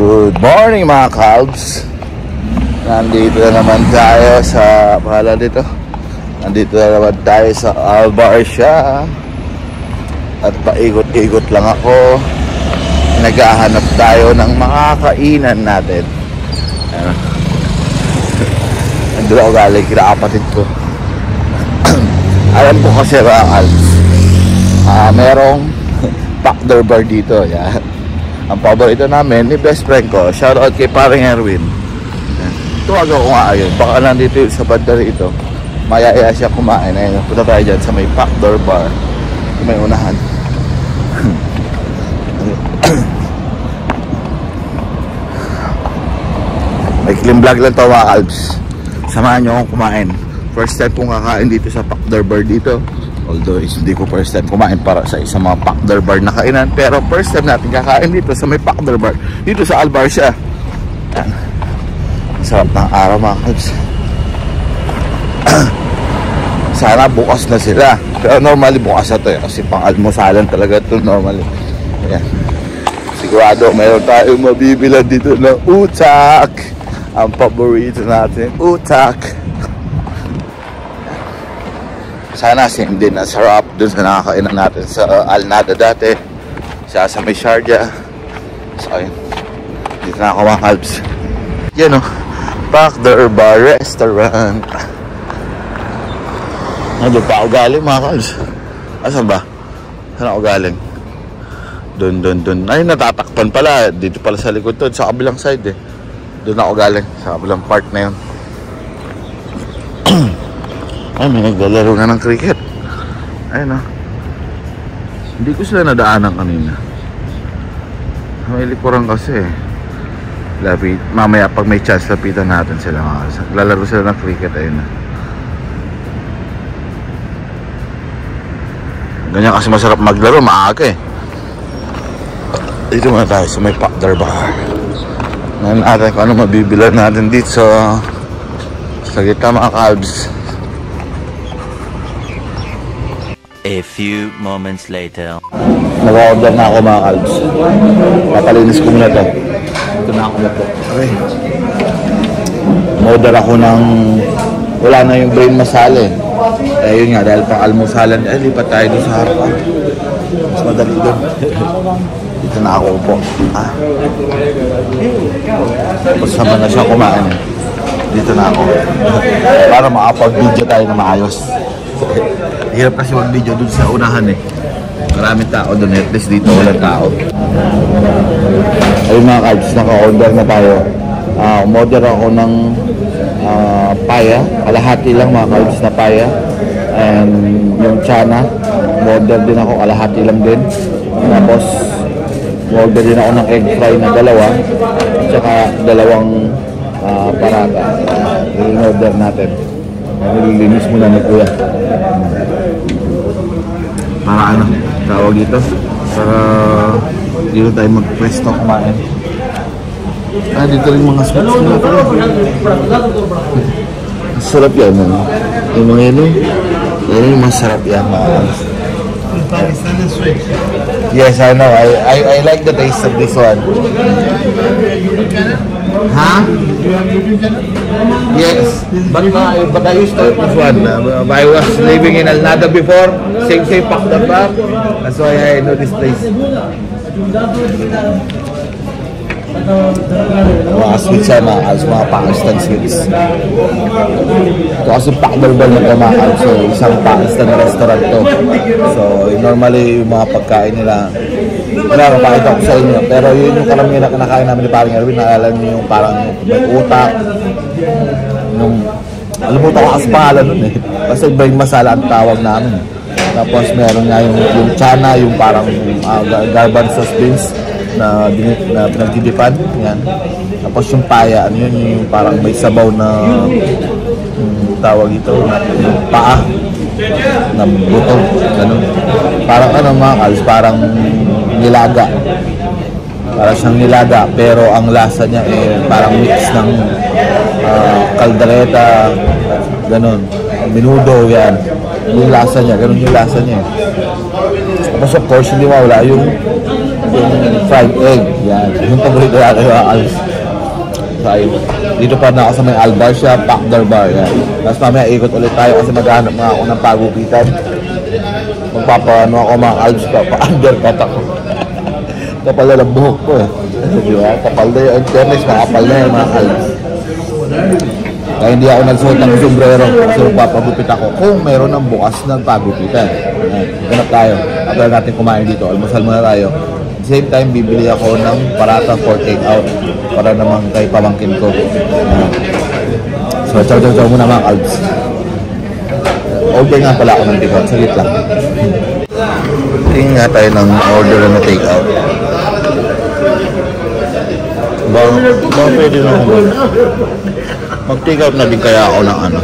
Good morning mga Calbs. Nandito na naman tayo sa Nandito na naman tayo sa Albarcia. At paikot-ikot lang ako. Naghahanap tayo ng mga kainan natin. Nandito ako galing kina kapatid ko. Alam ko kasi mga Calbs, merong backdoor bar dito. Yan. Ang paborito namin ni best friend ko. Shoutout kay paring Erwin. Tuwag ako nga ayun. Baka nandito sa banda rito. Mayaya siya kumain. Ayun, punta tayo dyan sa may backdoor bar. May unahan. May clean vlog lang to mga Calbs. Samahan nyo akong kumain. First time kong kakain dito sa backdoor bar dito. Although hindi ko first time kumain para sa isang mga backdoor bar na kainan. Pero first time natin kakain dito sa may backdoor bar. Dito sa Albarcia. Yan. Sarap ng araw mga Calbs. Sana bukas na sila. Pero normally bukas na to eh. Kasi pang almusalan talaga ito normally. Yan. Sigurado mayroon tayong mabibilan dito ng utak. Ang paborito natin, utak. Sana same din na sarap dun sa nakakainan natin sa Alnada dati. Sa may Sharjah. So ayun. Dito na ako mga Calbs. Yan o. Backdoor Bar Restaurant. Doon pa ako galing mga Calbs. Asan ba? Saan ako galing? Doon. Ay natatakpan pala. Dito pala sa likod to. Sa kabilang side eh. Doon ako galing. Sa kabilang part na yun. Ay, may naglalaro na ng cricket. Ayun o. Hindi ko sila nadaanan kanina. May likuran kasi. Lapit. Mamaya pag may chance, lapitan natin sila. Naglalaro sila ng cricket. Ayun na. Ganyan kasi masarap maglaro. Maaga eh. Dito muna tayo sa may backdoor bar. Ngayon natin kung ano mabibilan natin dito sa gitna mga Calbs. A few moments later. Nag-order na ako mga Calbs. Papalinis ko muna ito. Ito na ako na po. Okay. Order ako ng wala na yung brain masala eh. Kaya yun nga dahil pang almusalan. Lipat tayo doon sa harapan. Mas madali doon. Dito na ako po. Tapos naman na siya kumain eh. Dito na ako. Para makapag-video tayo na maayos. Hirap kasi mag-video dun sa unahan eh. Maraming tao dun eh. At least dito walang tao. Ayun mga Calbs, naka-order na tayo. Umorder ako ng paya. Kalahati lang mga Calbs na paya. And yung chana. Umorder din ako. Kalahati lang din. Tapos umorder din ako ng egg fry na dalawa. At saka dalawang parata. In-order natin. Nililinis muna ni Kuya. Para ano, tawag ito. Para dito tayo mag-pwesto kumain. Dito rin mga sweets na ito. Masarap yan. Yung mga yun. Yung masarap yan. Pakistani sweet. Yes, I know. I like the taste of this one. Huh? Yes, but I used to eat this one. I was living in Alnada before, same backdoor bar. That's why I know this place. Mga sweets yan mga Pakistan sweets. Ito kasi backdoor bar na ito mga Calbs. So isang Pakistan restaurant to. So normally yung mga pagkain nila wala, mapakita ko sa inyo. Pero yun yung karamihan na kinakain namin ni paring Erwin. Naalala nyo yung parang may utak. Alimutan ko kasi pangalan nun eh. Kasi brain masala ang tawag namin. Tapos meron nga yung chana, yung parang garbanzos beans na pinagdidipan. Yan. Tapos yung paya, ano yun, yung parang may sabaw na tawag ito, yung paa na buto. Ganun. Parang ano mga Calbs, parang nilaga. Para siyang nilaga pero ang lasa niya eh parang mix ng kaldereta, ganun. Menudo yan. Yung lasa niya, ganun yung lasa niya. Tapos of course hindi mawala yung natin fried egg. Yan. Yung paborito natin mga Alps. So, ayun. Dito pa na ako sa may Albarcia, Pakdar Bar. Yan. Tapos mamaya ikot ulit tayo kasi maghanap nga ako ng pagupitan. Magpapaano ako mga Alps pa. Pa-undercut ako. Kapal na lang buhok ko eh. Diba? Kapal na yun. Tennis, makapal na yun mga Alps. Kaya hindi ako nagsuot ng sombrero kasi magpapagupit ako kung meron ng bukas ng pagupitan. Ganap tayo. After natin kumain dito, almusal muna tayo. At the same time, bibili ako ng parata for take out para naman kay pamangkin ko. So, chow muna mga Alps. Order nga pala ako ng take out. Saglit lang. Tingin nga tayo ng order na take out. Ba pwede na ako mag-take out na din kaya ako ng ano.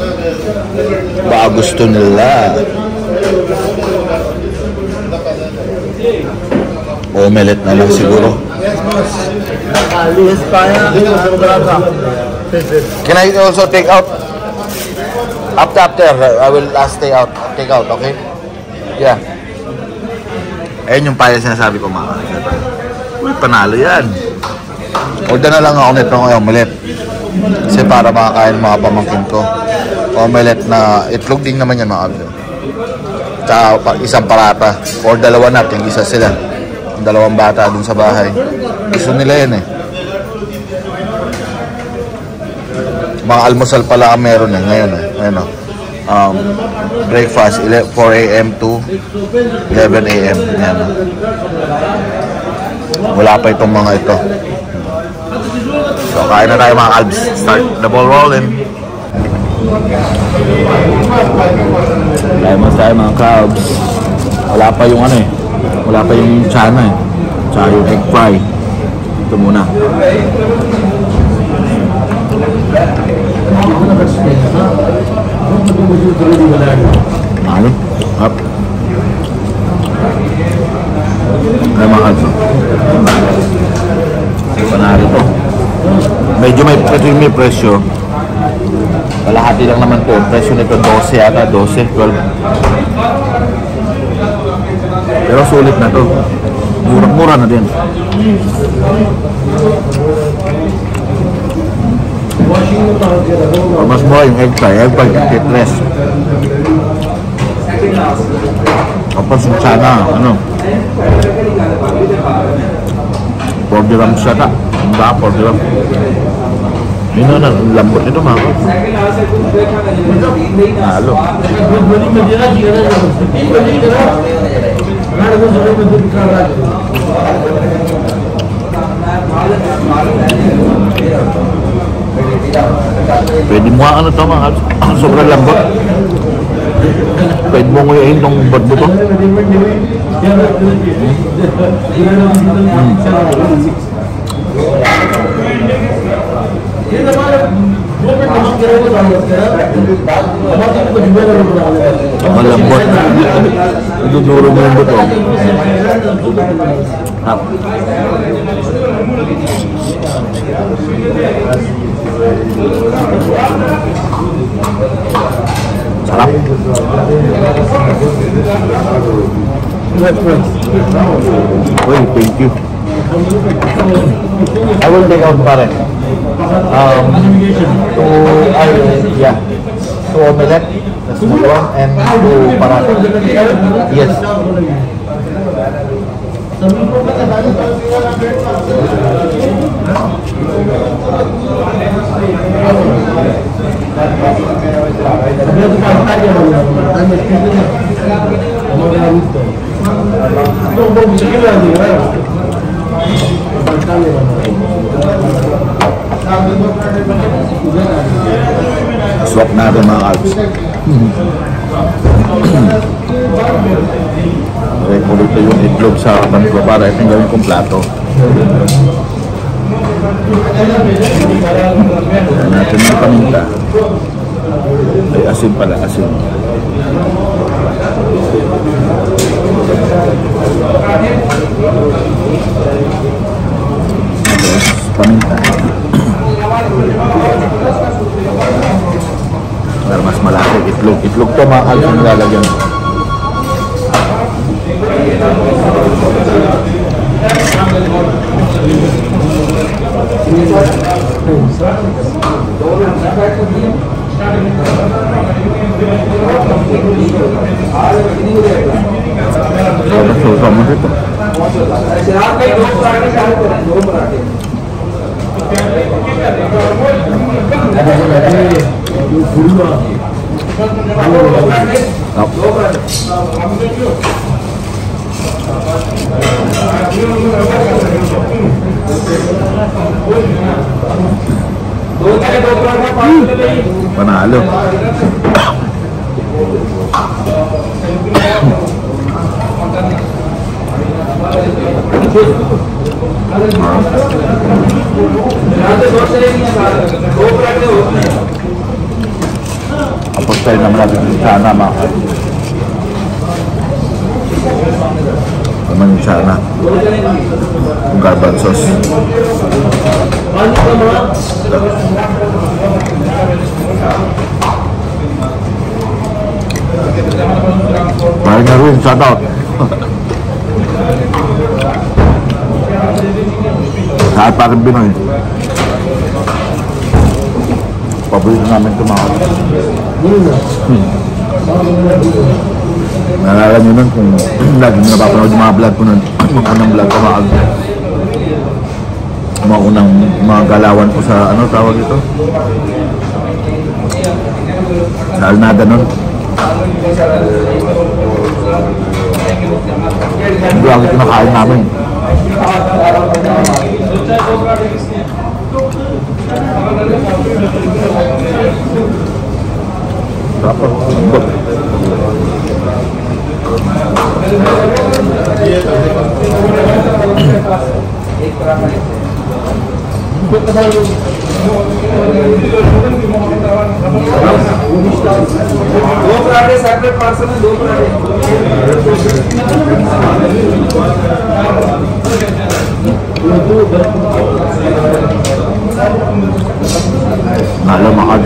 Baka gusto nila. Omelette na lang siguro. Can I also take out? After, I will stay out. Take out, okay? Yeah. Ayun yung pala sinasabi ko mga. Uy, panalo yan. Order na lang ako nito ng omelette. Kasi para makakain mga pamangkin ko. Omelette na itlog din naman yan mga abdo. Tsaka isang parata. Or dalawa natin, isa sila. Dalawang bata dun sa bahay. Gusto nila yan eh. Mga almusal pala ang meron eh. Ngayon eh. Ayun o. Breakfast 4 a.m. to 11 a.m. Yan. Wala pa itong mga ito. So, kain na tayo mga Alps. Start the ball rolling. Kain mo tayo mga Alps. Wala pa yung ano eh. Wala pa yung chana eh. Tsaka yung egg fry. Ito muna. Ano? Up. Ay mga Alps. Panalo to. Medyo may presyo. Kalahati lang naman to. Presyo nito 12 yata, 12, 12. Pero sulit na to. Mura-mura na din. Mas mura yung egg fry. Egg fry, 33. Tapos yung sana, ano? 4 dirhams yata. Ba, 4 dirhams. Yun na, lambot nito mga ko. Halo. Pwede mo ano to mga sobrang lambot. Pwede mo nguyain itong ba't to. Malambot. Iduduro mo yung buto. Sarap. Uy, thank you. I will take out pare. Two omelette, the small one, and two paratha. Yes. Swap natin mga Alps. Regulate yung itlog sa harapan ko para itong gawin kong plato. Kaya natin yung paminta. Ay, asin pala, asin. Tapos, paminta. Para mas malaki, itlog. Itlog to mga Alps yung nilalagyan. Susa mo dito. Panalo. Tapos tayo naman natin sana mga naman yung sana yung garban sauce. Parang na rin, shout out. Kahit parang Pinoy. Paborito namin ito mga naalala nyo nun kung lagi nyo napapanood yung mga vlog ko nun. Mga unang vlog ko mga unang mga galawan ko sa ano tawag ito sa Alnada nun. Hindi lagi kinakain namin. Dapat lembut. दो पराठे separate parcel में 2 पराठे Nalo mahal.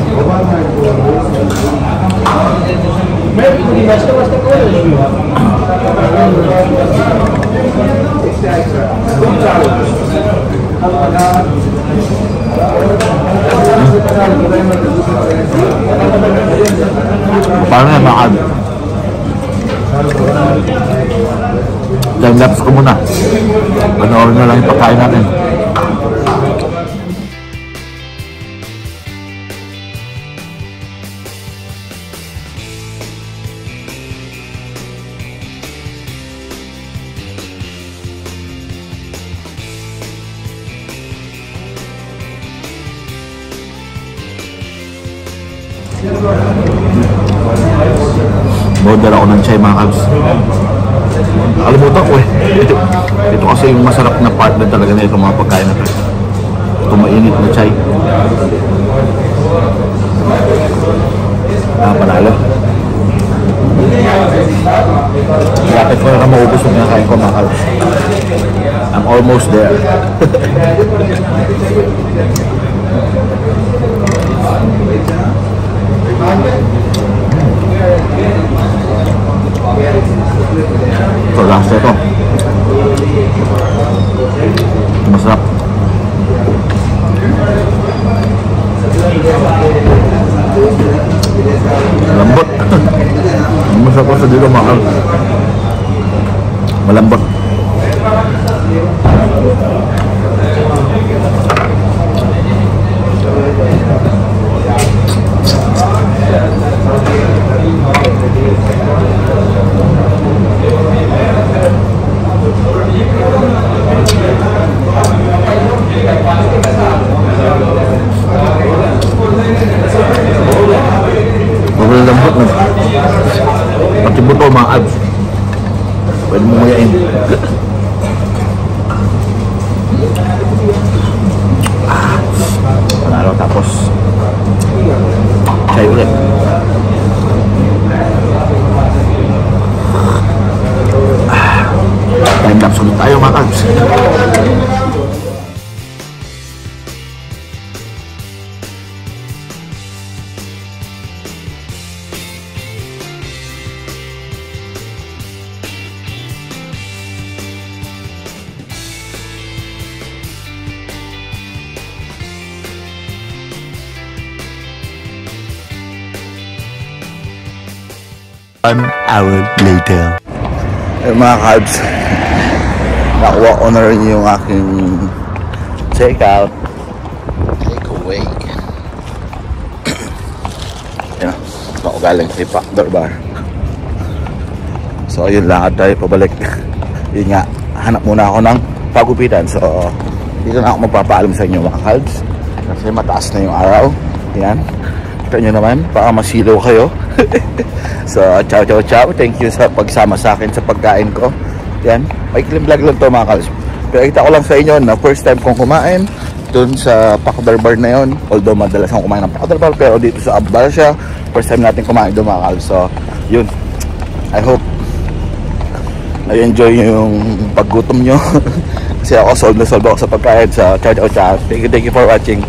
Paano yan mahal? Time-lapse ko muna. Panoorin na lang yung pagkain natin. Order ako ng chai mga kabs. Nakalimutan ko eh. Ito kasi yung masarap na part na talaga na itong mga pagkain natin. Itong mainit na chai. Panalo. Lapit ko na maubos yung kinakain ko mga kabs. I'm almost there. Ito last ito. Masarap. Malambot. Masarap ko sa dito mahal. Malambot. Lambot na. Pati buto mga abs. Pwede mo mayain. 1 hour later. Mga carbs, nakuha ko na rin yung aking takeout, takeaway. Yan, ako galing kay Factor Bar. So yun, lakad tayo pabalik. Yun nga, hanap muna ako ng pagupitan. So dito na ako magpapaalam sa inyo mga carbs, kasi mataas na yung araw. Yan, kita nyo naman, baka masilaw kayo. So ciao. Thank you sa pagsama sa akin sa pagkain ko. Yan, maikling vlog lang to mga carbs. Pero kita ko lang sa inyo na first time kong kumain dun sa Factor Bar na yun. Although madalas akong kumain ng Factor Bar, pero dito sa Abbar siya, first time natin kumain doon mga carbs. So yun, I hope na-enjoy yung paggutom nyo. Kasi ako solve ako sa pagkain. So ciao. Thank you for watching.